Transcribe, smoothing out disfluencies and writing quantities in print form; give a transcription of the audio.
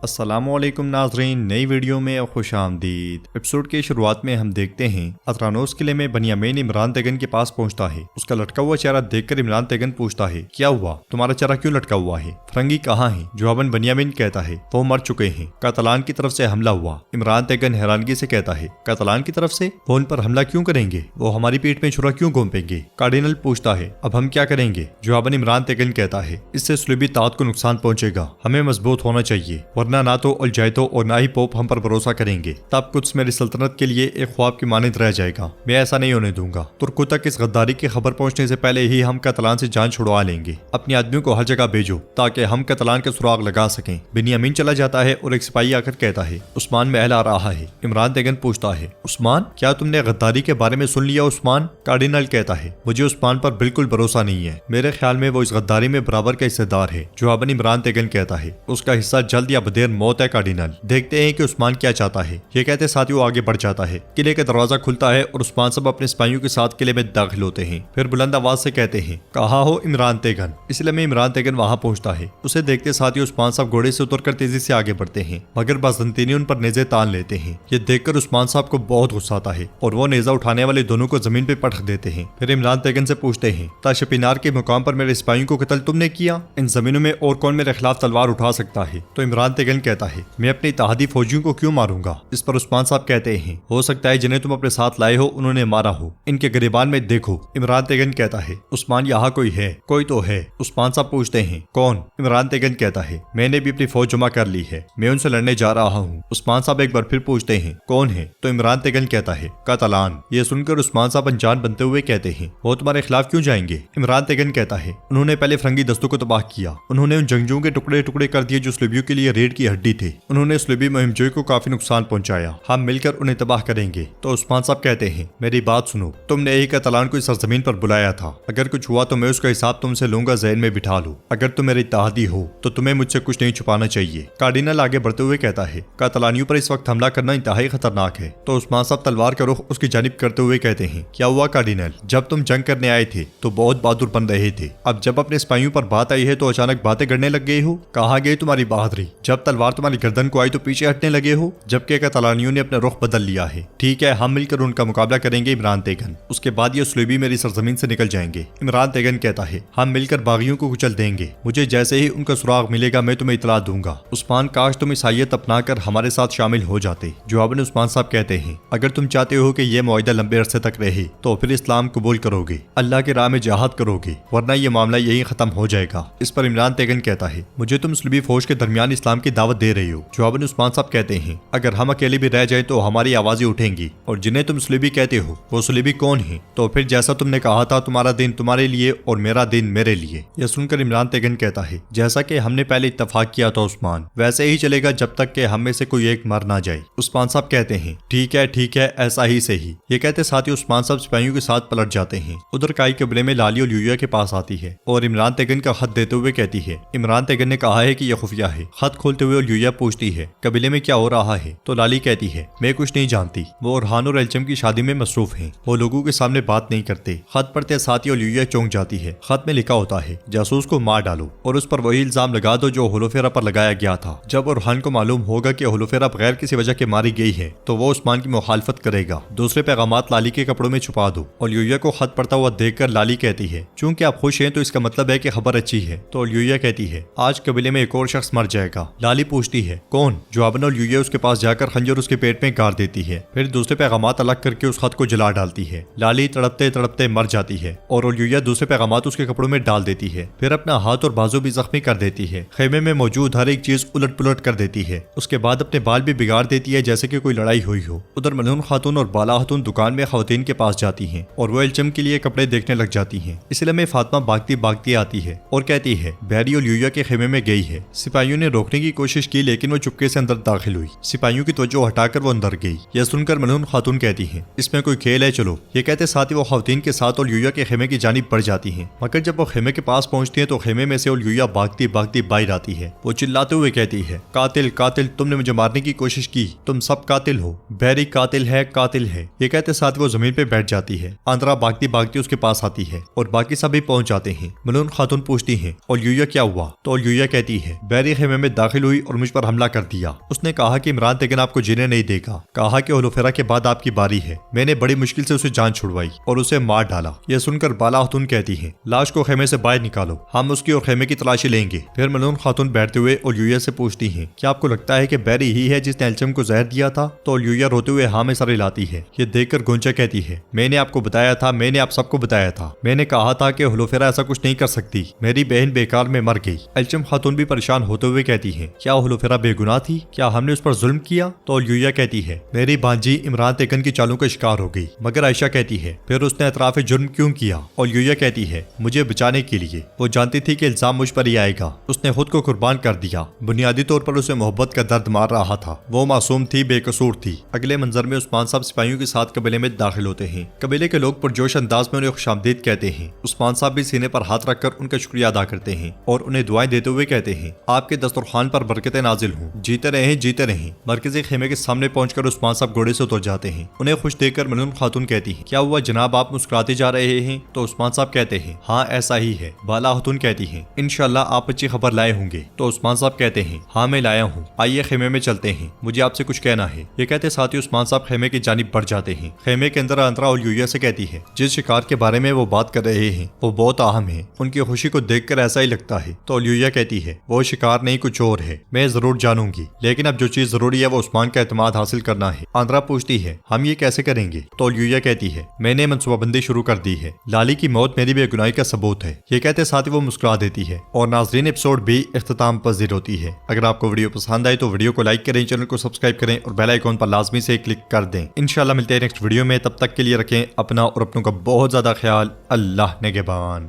अस्सलामुअलैकुम नाजरीन, नई वीडियो में खुश आमदीद। एपिसोड की शुरुआत में हम देखते हैं अतरानोस किले में बनियामीन इमरान तेगन के पास पहुंचता है। उसका लटका हुआ चेहरा देखकर इमरान तेगन पूछता है, क्या हुआ, तुम्हारा चेहरा क्यों लटका हुआ है? फरंगी कहाँ है? जवाबन बनियामीन कहता है, वो मर चुके हैं, कातलान की तरफ से हमला हुआ। इमरान तेगन हैरानगी से कहता है, कातलान की तरफ से? वो उन पर हमला क्यों करेंगे? वो हमारी पीठ में छुरा क्यों घोंपेंगे? कार्डिनल पूछता है, अब हम क्या करेंगे? जवाबन इमरान तेगन कहता है, इससे सुलभी ताकत को नुकसान पहुंचेगा, हमें मजबूत होना चाहिए, वरना ना तो अलजायतो और ना ही पोप हम पर भरोसा करेंगे। तब कुछ मेरी सल्तनत के लिए एक ख्वाब की मानद रह जाएगा। मैं ऐसा नहीं होने दूंगा। तुर्कों तक इस गद्दारी की खबर पहुंचने से पहले ही हम कतलान से जान छुड़वा लेंगे। अपने आदमियों को हर जगह भेजो ताकि हम कतलान के सुराग लगा सकें। बिनियामीन चला जाता है और एक सिपाही आकर कहता है, उस्मान महल आ रहा है। इमरान तेगन पूछता है, उस्मान? क्या तुमने गद्दारी के बारे में सुन लिया उस्मान? कार्डिनल कहता है, मुझे उस्मान पर बिल्कुल भरोसा नहीं है। मेरे ख्याल में वो इस गद्दारी में बराबर का हिस्सेदार है। जवाबन इमरान तेगन कहता है, उसका हिस्सा जल्द या बदेर मौत है कार्डिनल। देखते हैं कि उस्मान क्या चाहता है। ये कहते साथ ही वो आगे बढ़ जाता है। किले का दरवाजा खुलता है और उस्मान सब अपने सिपाहियों के साथ किले में दाखिल होते हैं। फिर बुलंद आवाज से कहते हैं, कहाँ हो इमरान तेगन? इसलिए में इमरान तेगन वहां पहुंचता है। उसे देखते साथ ही उस्मान साहब घोड़े से उतरकर तेजी से आगे बढ़ते हैं, मगर बाज़ंतीनी उन पर नेज़े तान लेते हैं। ये देखकर उस्मान साहब को बहुत गुस्सा आता है और वो नेज़ा उठाने वाले दोनों को जमीन पे पटक देते हैं। फिर इमरान तेगन से पूछते हैं, ताशपिनार के मुकाम पर मेरे सिपाहियों को कत्ल तुमने किया? इन जमीनों में और कौन मेरे खिलाफ तलवार उठा सकता है? तो इमरान तेगन कहता है, मैं अपनी इत्तेहादी फौजियों को क्यों मारूंगा? इस पर उस्मान साहब कहते हैं, हो सकता है जिन्हें तुम अपने साथ लाए हो उन्होंने मारा हो, इनके गिरेबान में देखो। इमरान तेगन कहता है, उस्मान यहाँ कोई है? कोई तो है। उस्मान साहब पूछते हैं, कौन? इमरान तेगन कहता है, मैंने भी अपनी फौज जमा कर ली है, मैं उनसे लड़ने जा रहा हूँ। उस्मान साहब एक बार फिर पूछते हैं, कौन है? तो इमरान तेगन कहता है, कातलान। ये सुनकर उस्मान साहब अनजान बनते हुए कहते हैं, वो तुम्हारे खिलाफ क्यों जाएंगे? इमरान तेगन कहता है, उन्होंने पहले फरंगी दस्तों को तबाह किया, उन्होंने उन जंगजुओं के टुकड़े टुकड़े कर दिए जो स्लूबियों के लिए रेड की हड्डी थे, उन्होंने स्लूबी मुहिमजोई को काफी नुकसान पहुंचाया, हम मिलकर उन्हें तबाह करेंगे। तो उस्मान साहब कहते हैं, मेरी बात सुनो, तुमने एक कातलान को इस सरजमीन पर बुलाया था, अगर कुछ हुआ तो मैं उसका हिसाब तुमसे लूंगा, ज़हन में बिठा लो। अगर तुम मेरे इत्तेहादी हो तो तुम्हें मुझसे कुछ नहीं छुपाना चाहिए। कार्डिनल आगे बढ़ते हुए कहता है, कातलानियों पर इस वक्त हमला करना इंतहाई खतरनाक है। तो उस्मान साहब तलवार का रुख उसकी जानिब करते हुए कहते हैं, क्या हुआ कार्डिनल? जब तुम जंग करने आए थे तो बहुत बहादुर बन रहे थे, अब जब अपने सिपाहियों पर बात आई है तो अचानक बातें करने लग गए हो। कहाँ गई तुम्हारी बहादुरी? जब तलवार तुम्हारी गर्दन को आई तो पीछे हटने लगे हो, जबकि कातलानियों ने अपना रुख बदल लिया है। ठीक है, हम मिलकर उनका मुकाबला करेंगे इमरान तेगन, उसके बाद ये स्लूबी मेरी सरजमीन से निकल जाएंगे। इमरान तेगन कहता है, हम मिलकर बागियों को कुचल देंगे, मुझे जैसे ही उनका सुराग मिलेगा मैं तुम्हें इतला दूंगा। उस्मान, काश तुम ईसाइयत अपनाकर हमारे साथ शामिल हो जाते। जवाबन उस्मान साहब कहते हैं, अगर तुम चाहते हो कि यह मुआहिदा लंबे अरसे तक रहे तो फिर इस्लाम कबूल करोगे, अल्लाह की राह में जहाद करोगे, वरना यह मामला यही खत्म हो जाएगा। इस पर इमरान तेगन कहता है, मुझे तुम स्लूबी फौज के दरमियान इस्लाम की दावत दे रहे हो। जवाबन उस्मान साहब कहते हैं, अगर हम अकेले भी रह जाए तो हमारी आवाजें उठेंगी, और जिन्हें तुम सुलेबी कहते हो वो सुलेबी कौन है? तो फिर जैसा तुमने कहा था, तुम्हारा दिन तुम्हारे लिए और मेरा दिन मेरे लिए। यह सुनकर इमरान तेगन कहता है, जैसा कि हमने पहले इत्तफाक किया था उस्मान, वैसे ही चलेगा जब तक कि हम में से कोई एक मर ना जाए। उस्मान साहब कहते हैं, ठीक है, ऐसा ही सही। ये कहते साथ ही उस्मान साहब सिपाहियों के साथ पलट जाते हैं। उधर काई कबीले में लाली और यूया के पास आती है और इमरान तेगन का खत देते हुए कहती है, इमरान तेगन ने कहा है कि यह खुफिया है। खत खोलते हुए यूया पूछती है, कबीले में क्या हो रहा है? तो लाली कहती है, मैं कुछ नहीं जानती, वो ओरहान और एल्चम की शादी में मसरूफ हैं, वो लोगों के सामने बात नहीं करते। खत पढ़ते साथ ही ओलिया चौंक जाती है। खत में लिखा होता है, जासूस को मार डालो और उस पर वही इल्जाम लगा दो जो होलोफेरा पर लगाया गया था। जब ओरहान को मालूम होगा कि होलोफेरा बगैर किसी वजह के मारी गई है तो वो उस्मान की मुखालफत करेगा। दूसरे पैगामात लाली के कपड़ों में छुपा दो। ओलिया को खत पढ़ता हुआ देखकर लाली कहती है, चूंकि आप खुश हैं तो इसका मतलब है कि खबर अच्छी है। तो ओलिया कहती है, आज कबीले में एक और शख्स मर जाएगा। लाली पूछती है, कौन? जवाबन ओलिया उसके पास जाकर खंजर उसके पेट में गाड़ देती है। फिर दूसरे पैगामात अलग करके उस खत को जला डालती है। लाली तड़पते तड़पते मर जाती है और ओलिया दूसरे पैगामात उसके कपड़ों में डाल देती है। फिर अपना हाथ और बाजू भी जख्मी कर देती है। खेमे में मौजूद हर एक चीज उलट पुलट कर देती है। उसके बाद अपने बाल भी बिगाड़ देती है जैसे कि कोई लड़ाई हुई हो। उधर मलून खातून और बाला खातून दुकान में खवातीन के पास जाती हैं और वो एल्चम के लिए कपड़े देखने लग जाती हैं। इसलिए में फातिमा भागती भागती आती है और कहती है, बैरी ओलिया के खेमे में गई है। सिपाहियों ने रोकने की कोशिश की लेकिन वो चुपके से अंदर दाखिल हुई। सिपाहियों की तवज्जो हटाकर वो अंदर गई। यह सुनकर मलून खातून कहती है, इसमें कोई खेल है, चलो। ये कहते साथ ही वो खवातीन के साथ ओलिया के खेमे की जानिब बढ़ जाती हैं। मगर जब वो खेमे के पास पहुंचती है तो खेमे में से ओलिया भागती भागती बाहर आती है। वो चिल्लाते हुए कहती है, कातिल कातिल, तुमने मुझे मारने की कोशिश की, तुम सब कातिल हो, बैरी कातिल है, कातिल है। ये कहते साथ वो जमीन पे बैठ जाती है। आंद्रा भागती भागती उसके पास आती है और बाकी सभी पहुंच जाते हैं। मलून खातून पूछती है, ओलिया क्या हुआ? तो ओलिया कहती है, बैरी खेमे में दाखिल हुई हुई और मुझ पर हमला कर दिया। उसने कहा कि इमरान तेगन आपको जीने नहीं देगा, कहा कि होलोफेरा के बाद आपकी बारी है। मैंने बड़ी मुश्किल से उसे जान छुड़वाई और उसे मार डाला। यह सुनकर बाला खातून कहती है, लाश को खेमे से बाहर निकालो, हम उसकी और खेमे की तलाशी लेंगे। फिर मलून खातून बैठते हुए ओलिया से पूछती है, क्या आपको लगता है कि बैरी ही है जिसने एल्चम को जहर दिया था? तो ओलिया रोते हुए हाँ में सर हिलाती है। ये देखकर गोंचा कहती है, मैंने आपको बताया था, मैंने आप सबको बताया था, मैंने कहा था कि होलोफेरा ऐसा कुछ नहीं कर सकती, मेरी बहन बेकार में मर गई। एल्चम खातून भी परेशान होते हुए कहती है, क्या होलोफेरा बेगुनाह थी? क्या हमने उस पर जुल्म किया? तो ओलिया कहती है, मेरी भांजी इमरान तेगन की चालों का शिकार हो गई। मगर आयशा कहती है, फिर उसने एतराफ जुर्म क्यों किया? ओलिया कहती है, मुझे बचाने के लिए। वो जानती थी कि इल्जाम मुझ पर ही आएगा, उसने खुद को कुर्बान कर दिया। बुनियादी तौर पर उसे मोहब्बत का दर्द मार रहा था। वो मासूम थी, बेकसूर थी। अगले मंजर में उस्मान साहब सिपाहियों के साथ कबीले में दाखिल होते हैं। कबीले के लोग पुरजोश अंदाज में उन्हें खुशामदीद कहते हैं। उस्मान साहब भी सीने पर हाथ रखकर उनका शुक्रिया अदा करते हैं और उन्हें दुआएं देते हुए कहते हैं, आपके दस्तरखान पर बरकतें नाजिल हों, जीते रहें, जीते रहें। मरकजी खेमे के सामने पहुंचकर उस्मान साहब घोड़े से उतर जाते हैं। उन्हें खुश देखकर मलून खातून कहती है, क्या हुआ जनाब, आप मुस्कुराते जा रहे हैं? तो उस्मान साहब कहते हैं, हाँ ऐसा ही है। बाला खातून कहती है, इंशाल्लाह आप अच्छी खबर लाए होंगे। तो उस्मान साहब कहते हैं, हाँ मैं लाया हूँ, आइए खेमे में चलते हैं, मुझे आपसे कुछ कहना है। ये कहते साथ ही उस्मान साहब खेमे की जानिब बढ़ जाते हैं। खेमे के अंदर अंतरा और यूया से कहती है, जिस शिकार के बारे में वो बात कर रहे हैं वो बहुत अहम है, उनकी खुशी को देखकर ऐसा ही लगता है। तो यूया कहती है, वो शिकार नहीं कुछ और है, मैं जरूर जानूंगी, लेकिन अब जो चीज जरूरी है वो उस्मान का एतमाद हासिल करना है। आंद्रा पूछती है, हम ये कैसे करेंगे? तो यूया कहती है, मैंने मनसूबाबंदी शुरू कर दी है, लाली की मौत मेरी बेगुनाही का सबूत है। ये कहते साथ ही वो मुस्कुरा देती है और नाजरीन एपिसोड भी इख्तिताम पजीर होती है। अगर आपको वीडियो पसंद आए तो वीडियो को लाइक करें, चैनल को सब्सक्राइब करें और बेल आइकॉन पर लाजमी से क्लिक कर दें। इंशाल्लाह मिलते हैं नेक्स्ट वीडियो में, तब तक के लिए रखें अपना और अपनों का बहुत ज्यादा ख्याल। अल्लाह निगहबान।